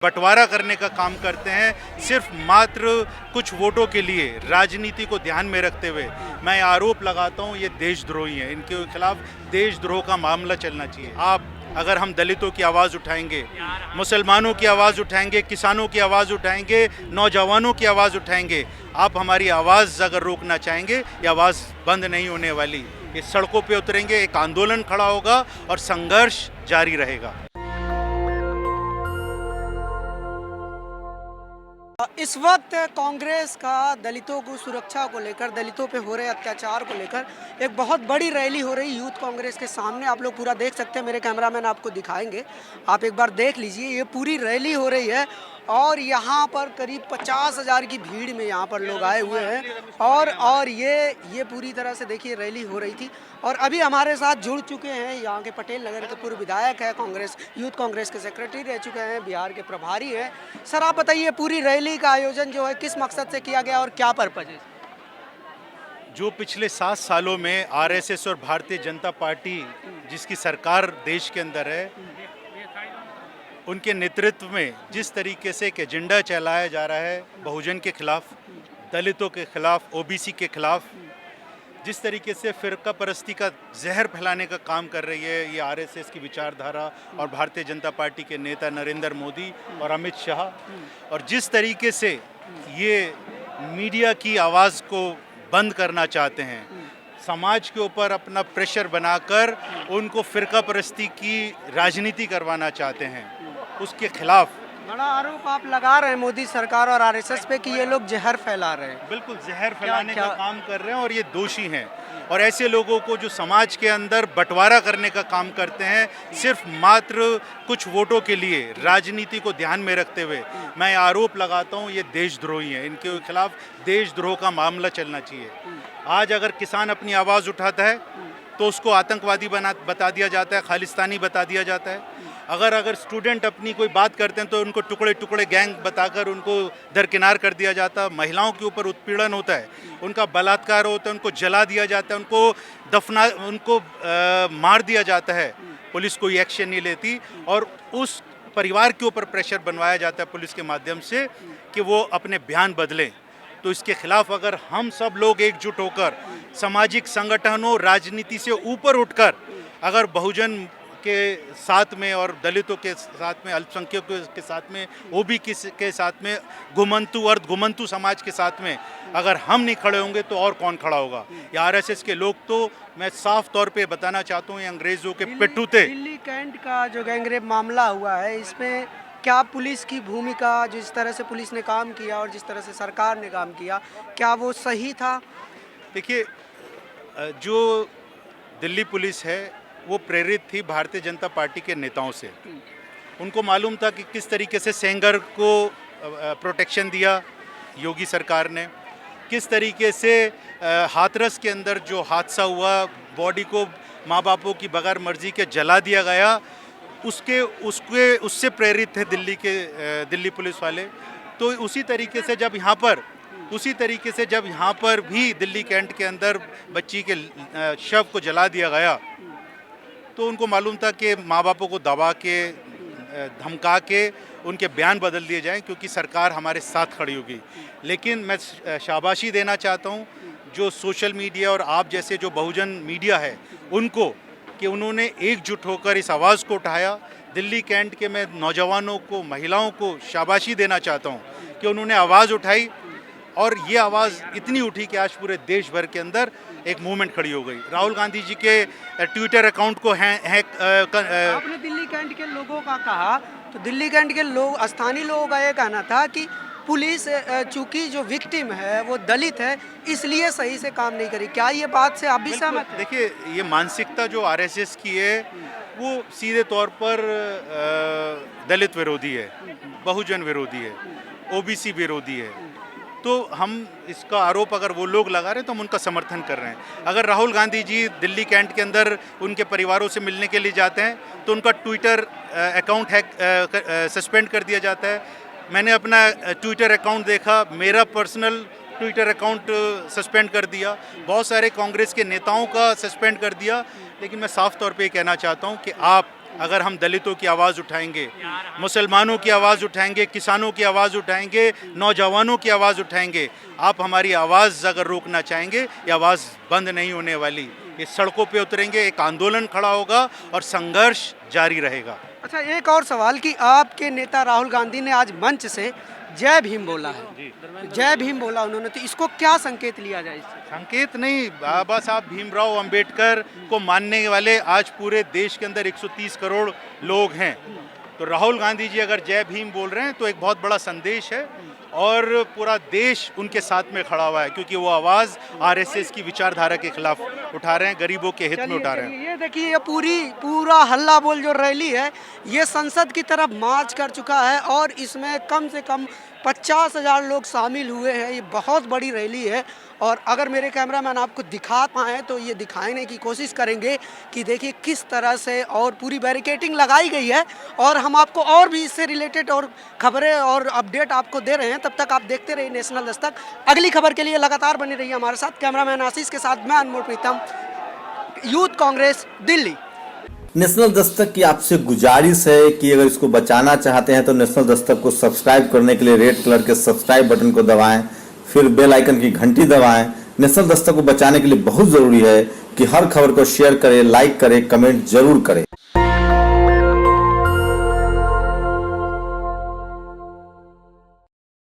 बंटवारा करने का काम करते हैं सिर्फ मात्र कुछ वोटों के लिए। राजनीति को ध्यान में रखते हुए मैं आरोप लगाता हूं ये देशद्रोही हैं। इनके खिलाफ देशद्रोह का मामला चलना चाहिए। अगर हम दलितों की आवाज़ उठाएंगे, मुसलमानों की आवाज़ उठाएंगे, किसानों की आवाज़ उठाएंगे, नौजवानों की आवाज़ उठाएंगे, आप हमारी आवाज़ अगर रोकना चाहेंगे ये आवाज़ बंद नहीं होने वाली। ये सड़कों पे उतरेंगे, एक आंदोलन खड़ा होगा और संघर्ष जारी रहेगा। इस वक्त कांग्रेस का दलितों को सुरक्षा को लेकर, दलितों पे हो रहे अत्याचार को लेकर एक बहुत बड़ी रैली हो रही यूथ कांग्रेस के सामने। आप लोग पूरा देख सकते हैं, मेरे कैमरामैन आपको दिखाएंगे, आप एक बार देख लीजिए। ये पूरी रैली हो रही है और यहाँ पर करीब 50,000 की भीड़ में यहाँ पर लोग आए हुए हैं और ये पूरी तरह से देखिए रैली हो रही थी। और अभी हमारे साथ जुड़ चुके हैं यहाँ के पटेल नगर के पूर्व विधायक है, कांग्रेस यूथ कांग्रेस के सेक्रेटरी रह चुके हैं, बिहार के प्रभारी हैं। सर आप बताइए, पूरी रैली का आयोजन जो है किस मकसद से किया गया और क्या पर्पज है? जो पिछले 7 सालों में आरएसएस और भारतीय जनता पार्टी जिसकी सरकार देश के अंदर है, उनके नेतृत्व में जिस तरीके से एक एजेंडा चलाया जा रहा है बहुजन के खिलाफ, दलितों के खिलाफ, ओबीसी के खिलाफ, जिस तरीके से फिरका परस्ती का जहर फैलाने का काम कर रही है ये आरएसएस की विचारधारा और भारतीय जनता पार्टी के नेता नरेंद्र मोदी और अमित शाह, और जिस तरीके से ये मीडिया की आवाज़ को बंद करना चाहते हैं, समाज के ऊपर अपना प्रेशर बनाकर उनको फिरका परस्ती की राजनीति करवाना चाहते हैं, उसके खिलाफ बड़ा आरोप आप लगा रहे हैं मोदी सरकार और आरएसएस पे कि ये लोग जहर फैला रहे हैं। बिल्कुल जहर फैलाने का काम कर रहे हैं और ये दोषी हैं। और ऐसे लोगों को जो समाज के अंदर बंटवारा करने का काम करते हैं सिर्फ मात्र कुछ वोटों के लिए, राजनीति को ध्यान में रखते हुए मैं आरोप लगाता हूँ ये देशद्रोही हैं। इनके खिलाफ देशद्रोह का मामला चलना चाहिए। आज अगर किसान अपनी आवाज़ उठाता है तो उसको आतंकवादी बता दिया जाता है, खालिस्तानी बता दिया जाता है। अगर स्टूडेंट अपनी कोई बात करते हैं तो उनको टुकड़े टुकड़े गैंग बताकर उनको दरकिनार कर दिया जाता है। महिलाओं के ऊपर उत्पीड़न होता है, उनका बलात्कार होता है, उनको जला दिया जाता है, उनको मार दिया जाता है, पुलिस कोई एक्शन नहीं लेती और उस परिवार के ऊपर प्रेशर बनवाया जाता है पुलिस के माध्यम से कि वो अपने बयान बदलें। तो इसके खिलाफ अगर हम सब लोग एकजुट होकर, सामाजिक संगठनों, राजनीति से ऊपर उठकर अगर बहुजन के साथ में और दलितों के साथ में, अल्पसंख्यकों के साथ में, ओबीसी के साथ में, घुमंतु अर्ध घुमंतु समाज के साथ में अगर हम नहीं खड़े होंगे तो और कौन खड़ा होगा? ये आरएसएस के लोग, तो मैं साफ तौर पे बताना चाहता हूँ, ये अंग्रेजों के पिट्ठू थे। दिल्ली कैंट का जो गैंगरेप मामला हुआ है, इसमें क्या पुलिस की भूमिका, जिस तरह से पुलिस ने काम किया और जिस तरह से सरकार ने काम किया, क्या वो सही था? देखिए, जो दिल्ली पुलिस है वो प्रेरित थी भारतीय जनता पार्टी के नेताओं से। उनको मालूम था कि किस तरीके से सेंगर को प्रोटेक्शन दिया योगी सरकार ने, किस तरीके से हाथरस के अंदर जो हादसा हुआ, बॉडी को माँ बापों की बगैर मर्जी के जला दिया गया, उससे प्रेरित थे दिल्ली पुलिस वाले। तो उसी तरीके से जब यहाँ पर भी दिल्ली कैंट के अंदर बच्ची के शव को जला दिया गया, तो उनको मालूम था कि माँ बापों को दबा के, धमका के उनके बयान बदल दिए जाएं क्योंकि सरकार हमारे साथ खड़ी होगी। लेकिन मैं शाबाशी देना चाहता हूं जो सोशल मीडिया और आप जैसे जो बहुजन मीडिया है उनको, कि उन्होंने एकजुट होकर इस आवाज़ को उठाया। दिल्ली कैंट के मैं नौजवानों को, महिलाओं को शाबाशी देना चाहता हूं कि उन्होंने आवाज़ उठाई और ये आवाज़ इतनी उठी कि आज पूरे देश भर के अंदर एक मूवमेंट खड़ी हो गई। राहुल गांधी जी के ट्विटर अकाउंट को आपने दिल्ली कैंट के लोगों का कहा, तो दिल्ली कैंट के लोग, स्थानीय लोगों का ये कहना था कि पुलिस चूंकि जो विक्टिम है वो दलित है, इसलिए सही से काम नहीं करी। क्या ये बात से आप भी सहमत हैं? देखिए, ये मानसिकता जो आरएसएस की है वो सीधे तौर पर दलित विरोधी है, बहुजन विरोधी है, ओबीसी विरोधी है। तो हम इसका आरोप अगर वो लोग लगा रहे हैं तो हम उनका समर्थन कर रहे हैं। अगर राहुल गांधी जी दिल्ली कैंट के अंदर उनके परिवारों से मिलने के लिए जाते हैं तो उनका ट्विटर अकाउंट सस्पेंड कर दिया जाता है। मैंने अपना ट्विटर अकाउंट देखा, मेरा पर्सनल ट्विटर अकाउंट सस्पेंड कर दिया, बहुत सारे कांग्रेस के नेताओं का सस्पेंड कर दिया। लेकिन मैं साफ तौर पे ये कहना चाहता हूँ कि आप अगर हम दलितों की आवाज़ उठाएंगे, मुसलमानों की आवाज़ उठाएंगे, किसानों की आवाज़ उठाएंगे, नौजवानों की आवाज़ उठाएंगे। आप हमारी आवाज़ अगर रोकना चाहेंगे, ये आवाज़ बंद नहीं होने वाली। ये सड़कों पे उतरेंगे, एक आंदोलन खड़ा होगा और संघर्ष जारी रहेगा। अच्छा, एक और सवाल कि आपके नेता राहुल गांधी ने आज मंच से जय भीम बोला है, जय भीम बोला उन्होंने, तो इसको क्या संकेत लिया जाए इससे? संकेत नहीं, बाबा साहब भीमराव अंबेडकर को मानने वाले आज पूरे देश के अंदर 130 करोड़ लोग हैं। तो राहुल गांधी जी अगर जय भीम बोल रहे हैं तो एक बहुत बड़ा संदेश है और पूरा देश उनके साथ में खड़ा हुआ है, क्योंकि वो आवाज़ आरएसएस की विचारधारा के खिलाफ उठा रहे हैं, गरीबों के हित में उठा रहे हैं। ये देखिए, ये पूरा हल्ला बोल जो रैली है ये संसद की तरफ मार्च कर चुका है और इसमें कम से कम 50,000 लोग शामिल हुए हैं। ये बहुत बड़ी रैली है और अगर मेरे कैमरामैन आपको दिखा पाएँ तो ये दिखाने की कोशिश करेंगे कि देखिए किस तरह से और पूरी बैरिकेडिंग लगाई गई है और हम आपको और भी इससे रिलेटेड और खबरें और अपडेट आपको दे रहे हैं। तब तक आप देखते रहिए नेशनल दस्तक। अगली खबर के लिए लगातार बने रहिए हमारे साथ। कैमरामैन आशीष के साथ मैं अनमोल प्रीतम, यूथ कांग्रेस, दिल्ली। नेशनल दस्तक की आपसे गुजारिश है कि अगर इसको बचाना चाहते हैं तो नेशनल दस्तक को सब्सक्राइब करने के लिए रेड कलर के सब्सक्राइब बटन को दबाएं, फिर बेल आइकन की घंटी दबाएं। नेशनल दस्तक को बचाने के लिए बहुत जरूरी है कि हर खबर को शेयर करें, लाइक करें, कमेंट जरूर करें।